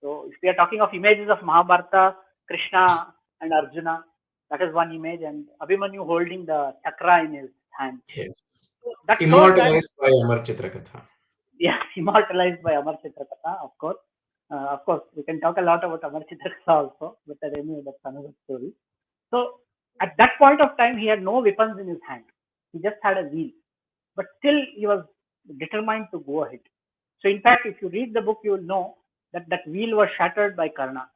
So if we are talking of images of Mahabharata, Krishna and Arjuna, that is one image, and Abhimanyu holding the chakra in his hand. Yes. So that shows that, Immortalized by Amar Chitrakatha. yeah, immortalized by Amar Chitrakatha, of course. Of course, we can talk a lot about Amar Chitrakatha also, but anyway, that's another story. So at that point of time, he had no weapons in his hand. He just had a wheel, but still he was determined to go ahead. So in fact, if you read the book, you will know that that wheel was shattered by Karna.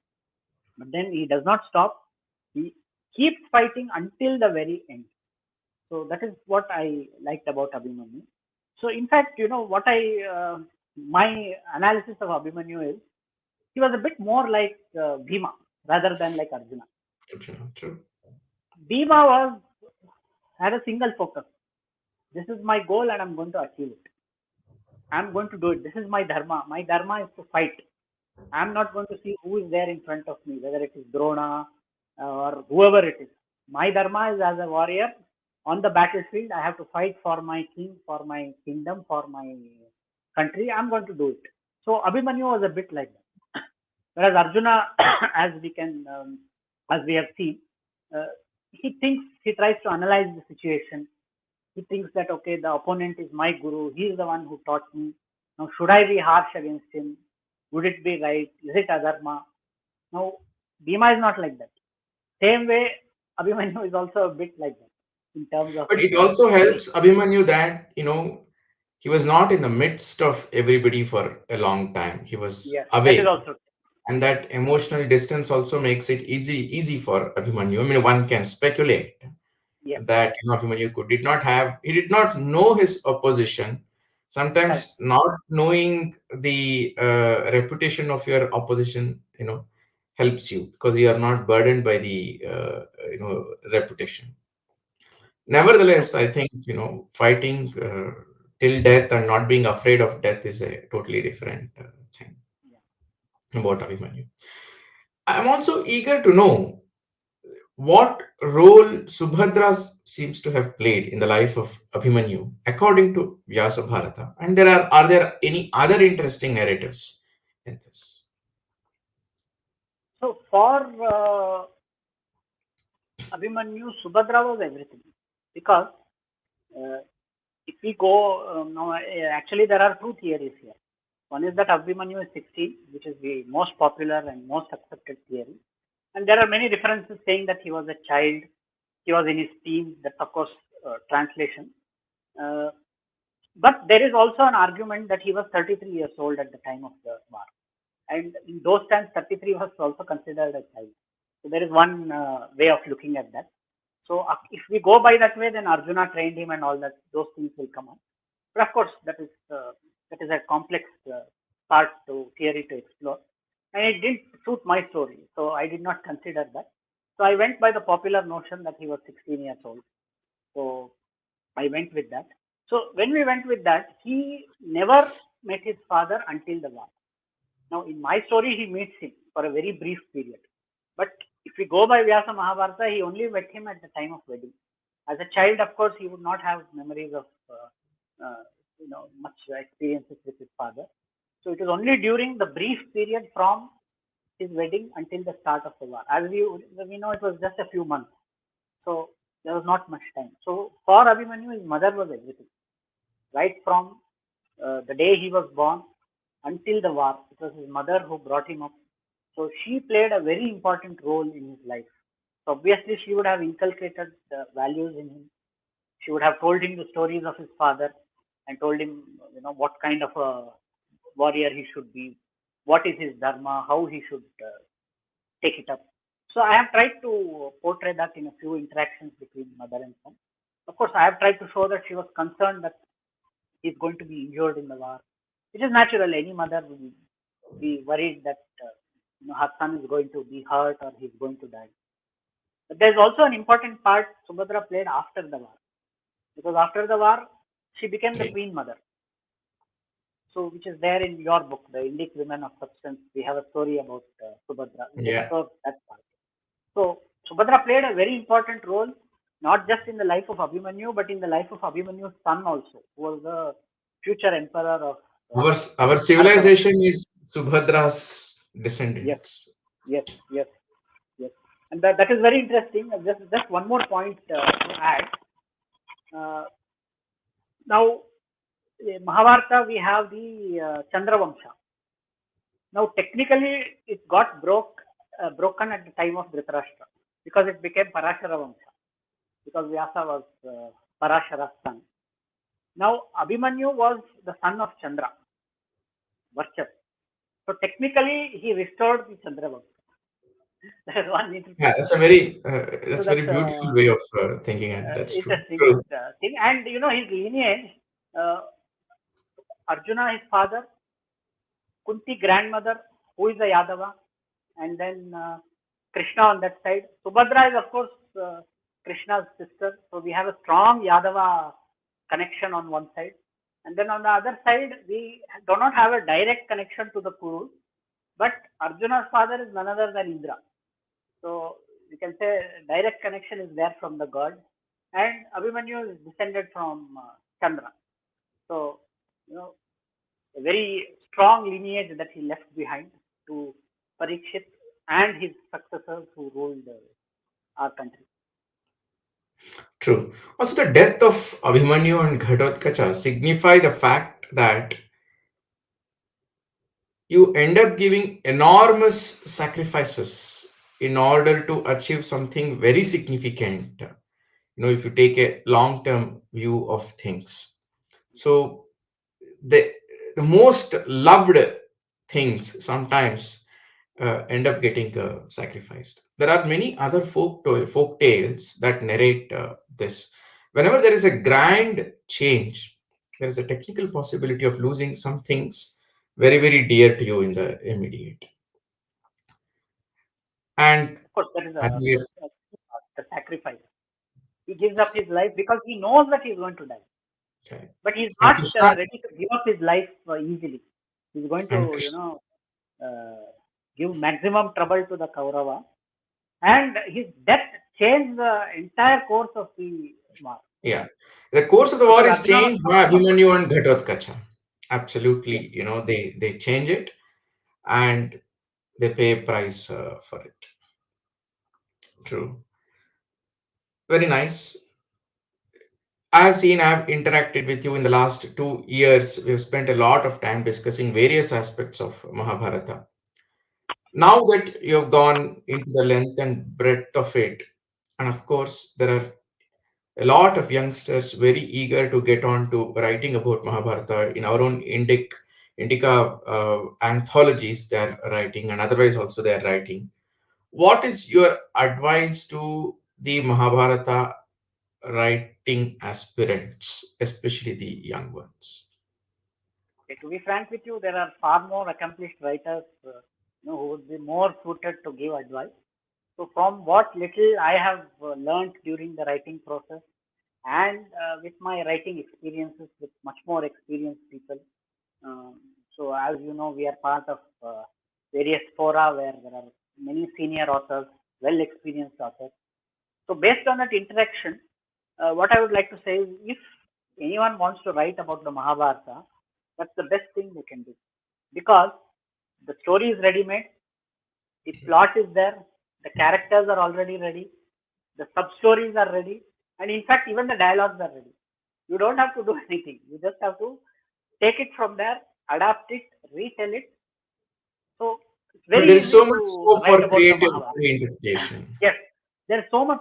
But then he does not stop. He keeps fighting until the very end. So that is what I liked about Abhimanyu. So in fact, what my analysis of Abhimanyu is, he was a bit more like Bhima rather than like Arjuna. True, true. Bhima had a single focus. This is my goal and I'm going to achieve it. I'm going to do it. This is my dharma. My dharma is to fight. I'm not going to see who is there in front of me, whether it is Drona or whoever it is. My dharma is as a warrior on the battlefield. I have to fight for my king, for my kingdom, for my country. I'm going to do it. So Abhimanyu was a bit like that. Whereas Arjuna, as we can, as we have seen, uh, he tries to analyze the situation. He thinks that, okay, the opponent is my guru. He is the one who taught me. Now, should I be harsh against him? Would it be right? Is it adharma? Now, Bhima is not like that. Same way, Abhimanyu is also a bit like that in terms of But it also very, helps Abhimanyu that, he was not in the midst of everybody for a long time. He was yes, that is away. also And that emotional distance also makes it easy for Abhimanyu. I mean, one can speculate yes, that Abhimanyu he did not know his opposition. correct. Sometimes not knowing the reputation of your opposition, helps you because you are not burdened by the reputation. So, Nevertheless, I think fighting till death and not being afraid of death is a totally different thing yeah. about Abhimanyu. I'm also eager to know what role Subhadra seems to have played in the life of Abhimanyu, according to Vyasa Bharata. And are there any other interesting narratives in this? So for Abhimanyu, Subhadra was everything because uh, if we go now, actually there are two theories here. One is that Abhimanyu is 16, which is the most popular and most accepted theory. And there are many references saying that he was a child, he was in his teens. That's of course translation. Uh, but there is also an argument that he was 33 years old at the time of the war. And in those times, 33 was also considered a child. So there is one way of looking at that. So if we go by that way, then Arjuna trained him and all that. Those things will come up. But of course, that is a complex part to theory to explore, and it didn't suit my story, so I did not consider that. So I went by the popular notion that he was 16 years old. So I went with that. So when we went with that, he never met his father until the war. Now, in my story, he meets him for a very brief period. But if we go by Vyasa Mahabharata, he only met him at the time of wedding. As a child, of course, he would not have memories of much experiences with his father. So it was only during the brief period from his wedding until the start of the war. As we know, it was just a few months. So there was not much time. So for Abhimanyu, his mother was everything. Right from the day he was born until the war, it was his mother who brought him up. So she played a very important role in his life. So obviously, she would have inculcated the values in him. She would have told him the stories of his father and told him, what kind of a warrior he should be, what is his dharma, how he should take it up. So I have tried to portray that in a few interactions between mother and son. Of course, I have tried to show that she was concerned that he's going to be injured in the war. It is natural. Any mother will be worried that her son is going to be hurt or he's going to die. But there's also an important part Subhadra played after the war, because after the war she became the Yes. queen mother. So which is there in your book, The Indic Women of Substance. We have a story about Subhadra, which Yeah. explores that part. So Subhadra played a very important role, not just in the life of Abhimanyu, but in the life of Abhimanyu's son also, who was the future emperor of Our, our Bharatavarsha. civilization is Subhadra's Yes, descendants. yes, yes, yes. And that is very interesting. Just one more point to add. Uh, now, Mahabharata, we have the Chandravamsha. Now, technically, it got broken at the time of Dhritarashtra because it became Parashara Vamsha, because Vyasa was Parashara's son. Now, Abhimanyu was the son of Chandra, Varchas. So, technically, he restored the Chandra Vamsha. That is one Yeah, interpretation. So, that's a that's very beautiful way of thinking, and that's true. interesting True. thing. And, his lineage, uh, Arjuna, his father, Kunti, grandmother, who is a Yadava, and then Krishna on that side. Subhadra is, of course, Krishna's sister. So we have a strong Yadava connection on one side. And then on the other side, we do not have a direct connection to the Kurus, but Arjuna's father is none other than Indra. So we can say direct connection is there from the god. And Abhimanyu is descended from Chandra. So, you know, a very strong lineage that he left behind to Parikshit and his successors who ruled our country. True. Also, the death of Abhimanyu and Ghatotkacha signify the fact that you end up giving enormous sacrifices in order to achieve something very significant. If you take a long term view of things. So, the, the most loved things sometimes end up getting sacrificed. There are many other folk tales that narrate this. Whenever there is a grand change, there is a technical possibility of losing some things very, very dear to you in the immediate. And Of course, that is as we are, the sacrifice. He gives up his life because he knows that he's going to die. okay. But he's and not Krishna ready to give up his life easily. He's going and to, Krishna, give maximum trouble to the Kaurava, and his death changed the entire course of the war. yeah, the course of the war Because is Arjuna was changed by talking about Abhimanyu that. and Ghatotkacha. Yes. Absolutely, they change it and they pay a price for it. True. Very nice. I've interacted with you in the last 2 years. We've spent a lot of time discussing various aspects of Mahabharata. Now that you've gone into the length and breadth of it, and of course, there are a lot of youngsters very eager to get on to writing about Mahabharata in our own Indica anthologies they're writing, and otherwise also they're writing. What is your advice to the Mahabharata writing aspirants, especially the young ones? Okay, to be frank with you, there are far more accomplished writers, who would be more suited to give advice. So, from what little I have learned during the writing process, and with my writing experiences with much more experienced people, um, so as you know, we are part of various fora where there are many senior authors, well experienced authors. So, based on that interaction, what I would like to say is if anyone wants to write about the Mahabharata, that's the best thing they can do because the story is ready made, the plot is there, the characters are already ready, the sub stories are ready, and in fact, even the dialogues are ready. You don't have to do anything, you just have to take it from there, adapt it, retell it. So, it's But very there is easy so much to scope write for about the creative Mahabharata. reinterpretation. Yes, there is so much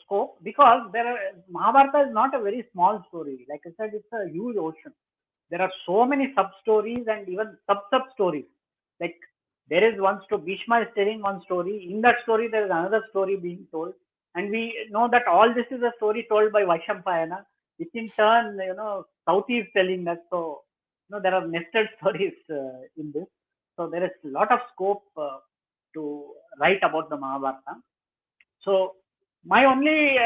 scope because Mahabharata is not a very small story. Like I said, it's a huge ocean. There are so many sub stories and even sub stories. Like there is one story, Bhishma is telling one story. In that story, there is another story being told, and we know that all this is a story told by Vaishampayana, which in turn, Sauti is telling that. So, there are nested stories in this. So there is a lot of scope to write about the Mahabharata. So my only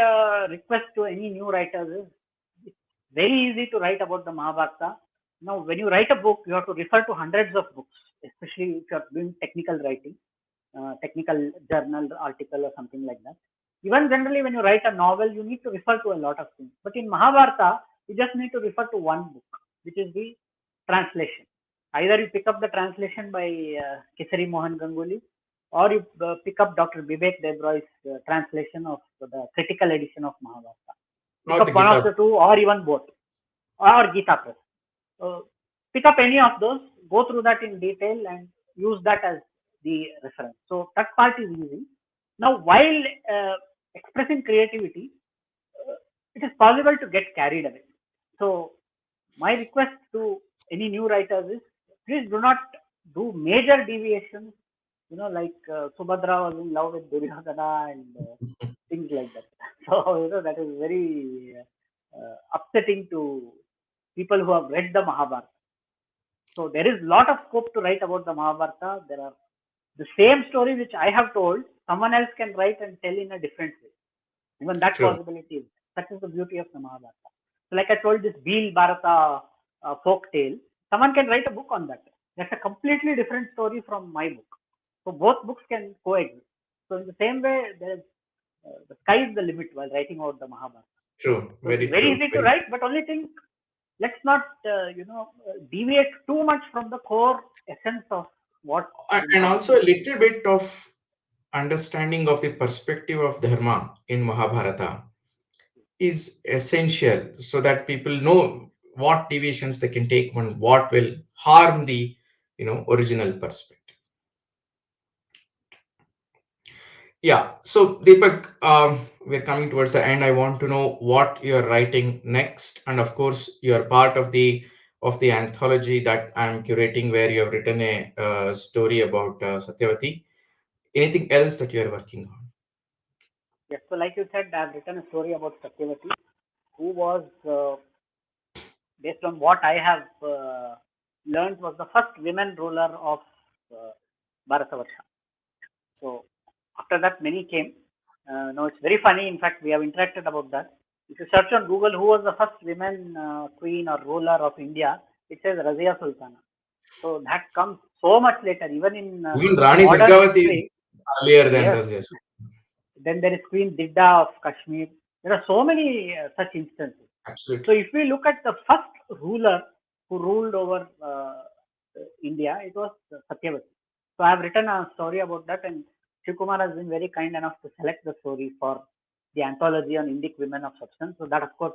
request to any new writers is it's very easy to write about the Mahabharata. Now, when you write a book, you have to refer to hundreds of books, especially if you are doing technical writing, technical journal article or something like that. Even generally, when you write a novel, you need to refer to a lot of things. But in Mahabharata, you just need to refer to one book, which is the translation. Either you pick up the translation by Kesari Mohan Ganguly, or you pick up Dr. Vivek Debroy's translation of the critical edition of Mahabharata. Pick Or the up one of Gita. the two, or even both, or Gita Press. Pick up any of those, go through that in detail, and use that as the reference. So that part is easy. Now, while expressing creativity, it is possible to get carried away. So, my request to any new writers is please do not do major deviations, like Subhadra was in love with Duryodhana and things like that. So, that is very upsetting to people who have read the Mahabharata. So, there is a lot of scope to write about the Mahabharata. There are the same story which I have told, someone else can write and tell in a different way. Even that True. possibility is. That is the beauty of the Mahabharata. So, like I told, this Bhil Bharata folk tale, someone can write a book on that. That's a completely different story from my book. So, both books can coexist. So, in the same way, there is the sky is the limit while writing about the Mahabharata. True. So, it is Very very true. easy to Very. write, but only thing, let's not, deviate too much from the core essence of what the And Mahabharata also a is. little bit of understanding of the perspective of dharma in Mahabharata. is essential so that people know what deviations they can take and what will harm the original perspective. Yeah. So Deepak, we're coming towards the end. I want to know what you're writing next, and of course, you're part of the anthology that I'm curating, where you have written a story about Satyavati. Anything else that you're working on? Yes, so like you said, I've written a story about Satyavati, who was, based on what I have learned, was the first women ruler of uh, Bharatavarsha. So after that, many came. Now it's very funny. In fact, we have interacted about that. If you search on Google who was the first women queen or ruler of India, it says Razia Sultana. So that comes so much later, even in Even Rani modern Durgavati is history. earlier than Yes. Razia. Then there is Queen Didda of Kashmir. There are so many such instances. So Absolutely. if we look at the first ruler who ruled over India, it was Satyavati. So I have written a story about that, and Shivkumar has been very kind enough to select the story for the anthology on Indic women of substance. So that, of course,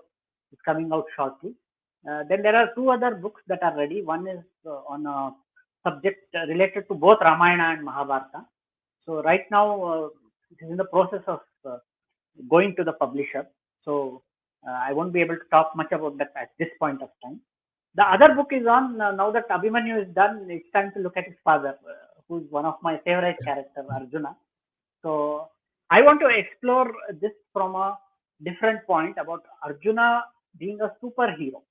is coming out shortly. Then there are two other books that are ready. One is on a subject related to both Ramayana and Mahabharata. So right now, it is in the process of going to the publisher. So I won't be able to talk much about that at this point of time. The other book is on, now that Abhimanyu is done, it's time to look at his father, who's one of my favorite characters, Arjuna. So I want to explore this from a different point about Arjuna being a superhero.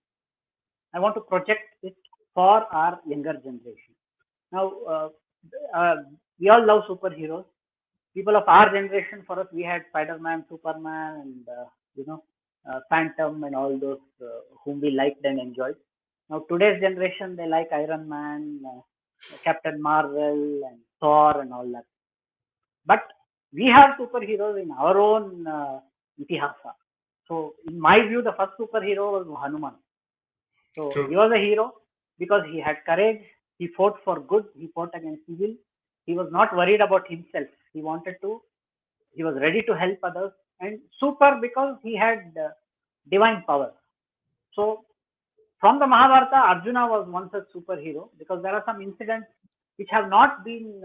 I want to project it for our younger generation. Now, uh, we all love superheroes. People of our generation, for us, we had Spider-Man, Superman, and you know, Phantom, and all those whom we liked and enjoyed. Now, today's generation, they like Iron Man, Captain Marvel, and Thor, and all that. But we have superheroes in our own itihasa. So, in my view, the first superhero was Hanuman. So he True. was a hero because he had courage. He fought for good. He fought against evil. He was not worried about himself. He wanted to. He was ready to help others. And super because he had divine power. So from the Mahabharata, Arjuna was once a superhero because there are some incidents which have not been,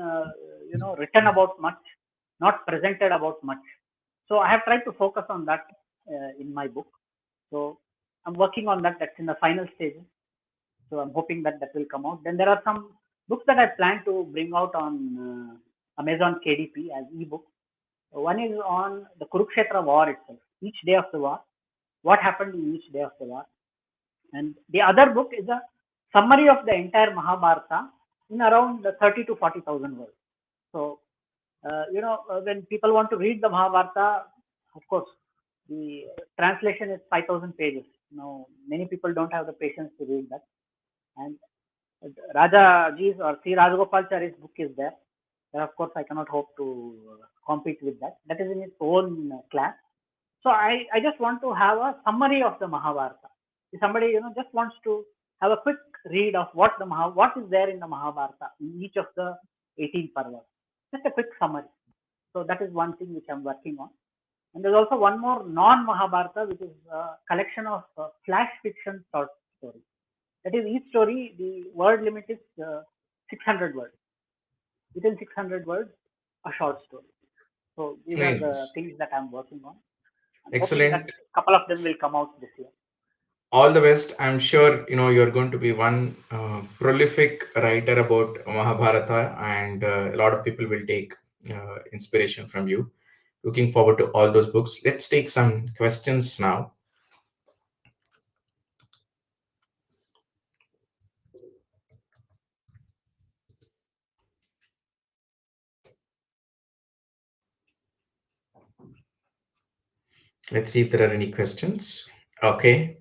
written about much, not presented about much. So I have tried to focus on that in my book. So I'm working on that. That's in the final stages. So I'm hoping that that will come out. Then there are some books that I plan to bring out on Amazon KDP as ebook. One is on the Kurukshetra war itself, each day of the war, what happened in each day of the war. And the other book is a summary of the entire Mahabharata in around 30 to 40,000 words. So, when people want to read the Mahabharata, of course, the translation is 5,000 pages. Now, many people don't have the patience to read that. And Rajaji's or C. Rajagopalchari's book is there. Of course, I cannot hope to compete with that. That is in its own class. So I just want to have a summary of the Mahabharata. If somebody just wants to have a quick read of what is there in the Mahabharata in each of the 18 parvas. Just a quick summary. So that is one thing which I'm working on. And there's also one more non-Mahabharata, which is a collection of flash fiction short stories. That is, each story, the word limit is 600 words. Within 600 words, a short story. So these are Very the nice. things that I'm working on. I'm hoping that Excellent. a couple of them will come out this year. All the best. I'm sure you're going to be one prolific writer about Mahabharata, and a lot of people will take inspiration from you. Looking forward to all those books. Let's take some questions now. Let's see if there are any questions. Okay.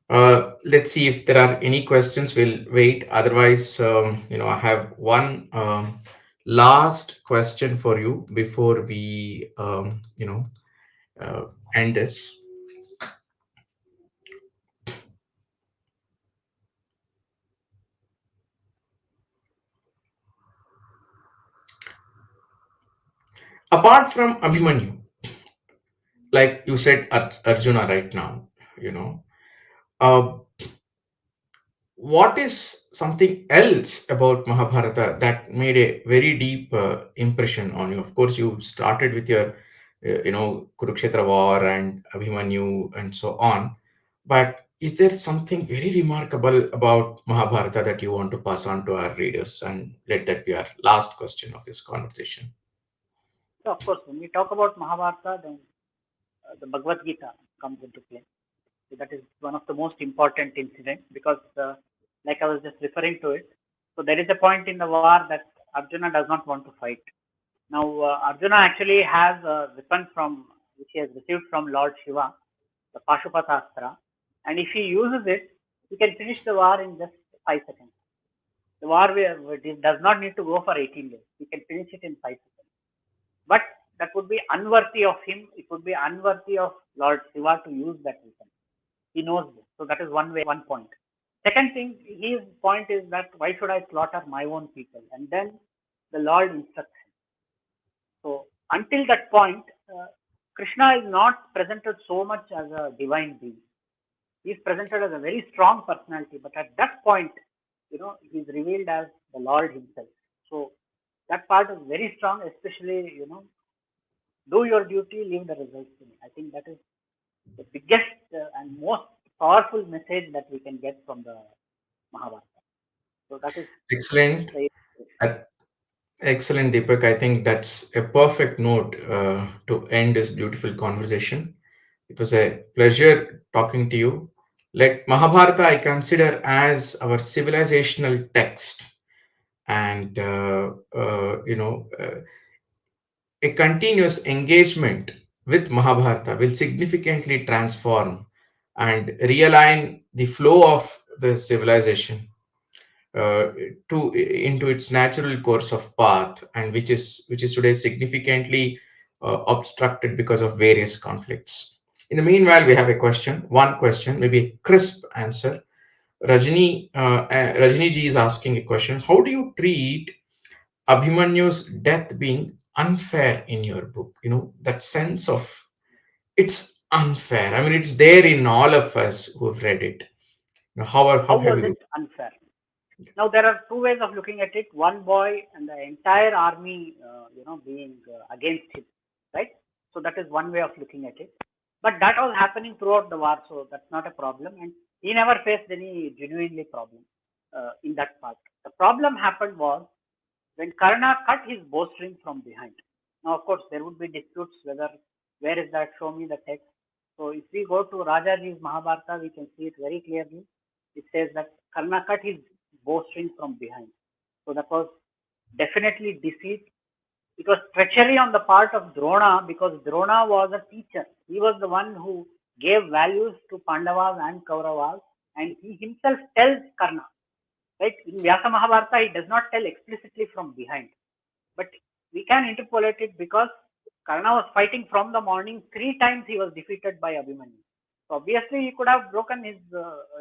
Let's see if there are any questions. We'll wait. Otherwise, I have one last question for you before we, uh, end this. Apart from Abhimanyu, like you said, Arjuna right now, you know, uh, what is something else about Mahabharata that made a very deep impression on you? Of course, you started with your, Kurukshetra war and Abhimanyu and so on. But is there something very remarkable about Mahabharata that you want to pass on to our readers? And let that be our last question of this conversation. So of course, when we talk about Mahabharata, then the Bhagavad Gita comes into play. So that is one of the most important incidents because, like I was just referring to it, so there is a point in the war that Arjuna does not want to fight. Now, Arjuna actually has a weapon from which he has received from Lord Shiva, the Pashupatastra, and if he uses it, he can finish the war in just 5 seconds. The war does not need to go for 18 days. He can finish it in 5 seconds. But that would be unworthy of him. It would be unworthy of Lord Shiva to use that weapon. He knows this. So that is one point. Second thing, his point is that why should I slaughter my own people? And then the Lord instructs him. So until that point, Krishna is not presented so much as a divine being. He is presented as a very strong personality, but at that point, he is revealed as the Lord himself. So that part is very strong, especially, do your duty, leave the results to me. I think that is the biggest and most powerful message that we can get from the Mahabharata. So that is Excellent. the Uh, Excellent, Deepak. I think that's a perfect note to end this beautiful conversation. It was a pleasure talking to you. Like Mahabharata, I consider as our civilizational text, and a continuous engagement with Mahabharata will significantly transform and realign the flow of the civilization uh, to into its natural course of path, and which is today significantly obstructed because of various conflicts. In the meanwhile, we have a question, one question, maybe a crisp answer. Rajini ji is asking a question: how do you treat Abhimanyu's death being unfair in your book? You know, that sense of it's unfair. I mean, it's there in all of us who've read it. You know, how how have was you it looked? unfair? Now there are two ways of looking at it. One boy and the entire army, being against him, right? So that is one way of looking at it. But that was happening throughout the war, so that's not a problem. And he never faced any genuinely problem in that part. The problem happened was when Karna cut his bowstring from behind. Now, of course, there would be disputes whether where is that? Show me the text. So if we go to Rajaji's Mahabharata, we can see it very clearly. It says that Karna cut his bowstring from behind. So that was definitely deceit. It was treachery on the part of Drona because Drona was a teacher. He was the one who gave values to Pandavas and Kauravas, and he himself tells Karna. Right? In Vyasa Mahabharata, he does not tell explicitly from behind, but we can interpolate it because Karna was fighting from the morning. 3 times he was defeated by Abhimanyu. So obviously he could have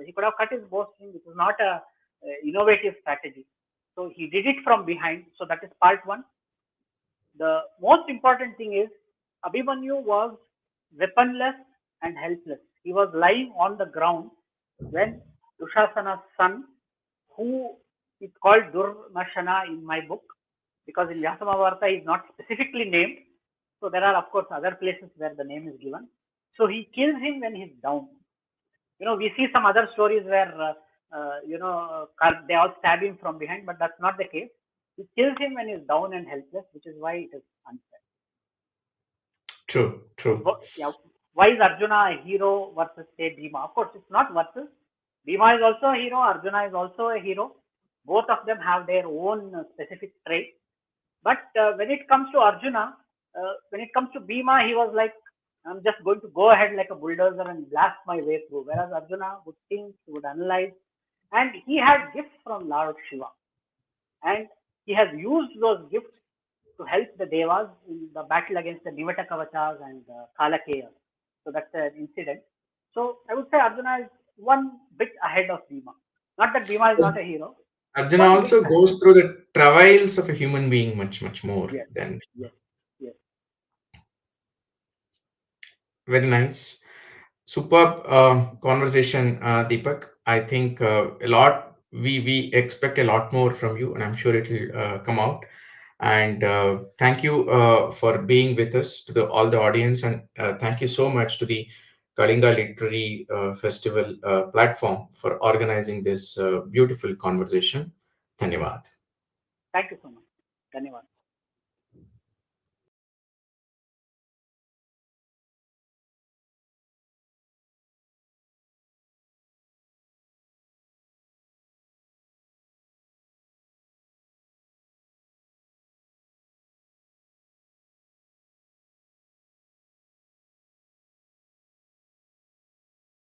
he could have cut his bowstring. It was not a innovative strategy. So he did it from behind. So that is part one. The most important thing is Abhimanyu was weaponless and helpless. He was lying on the ground when Dushasana's son, who is called Durnashana in my book, because in Vyasa Mahabharata he is not specifically named. So there are of course other places where the name is given. So he kills him when he's down. We see some other stories where they all stab him from behind, but that's not the case. He kills him when he's down and helpless, which is why it is unfair. True, true. Yeah, why is Arjuna a hero versus say Bhima? Of course, it's not versus. Bhima is also a hero. Arjuna is also a hero. Both of them have their own specific traits. But when it comes to Arjuna, when it comes to Bhima, he was like, I'm just going to go ahead like a bulldozer and blast my way through. Whereas Arjuna would think, would analyze, and he had gifts from Lord Shiva, and he has used those gifts to help the Devas in the battle against the Nivata Kavachas and Kalakeyas. So that's an incident. So I would say Arjuna is one bit ahead of Bhima. Not that Bhima is not a hero, Arjuna one bit also ahead. goes through the travails of a human being much, much more Yes, than. yes, yes. Very nice. Superb conversation, Deepak. I think a lot, we expect a lot more from you, and I'm sure it will come out. And thank you for being with us, to all the audience, and thank you so much to the Kalinga Literary Festival platform for organizing this beautiful conversation. Dhanyavad. Thank you so much. Dhanyavad.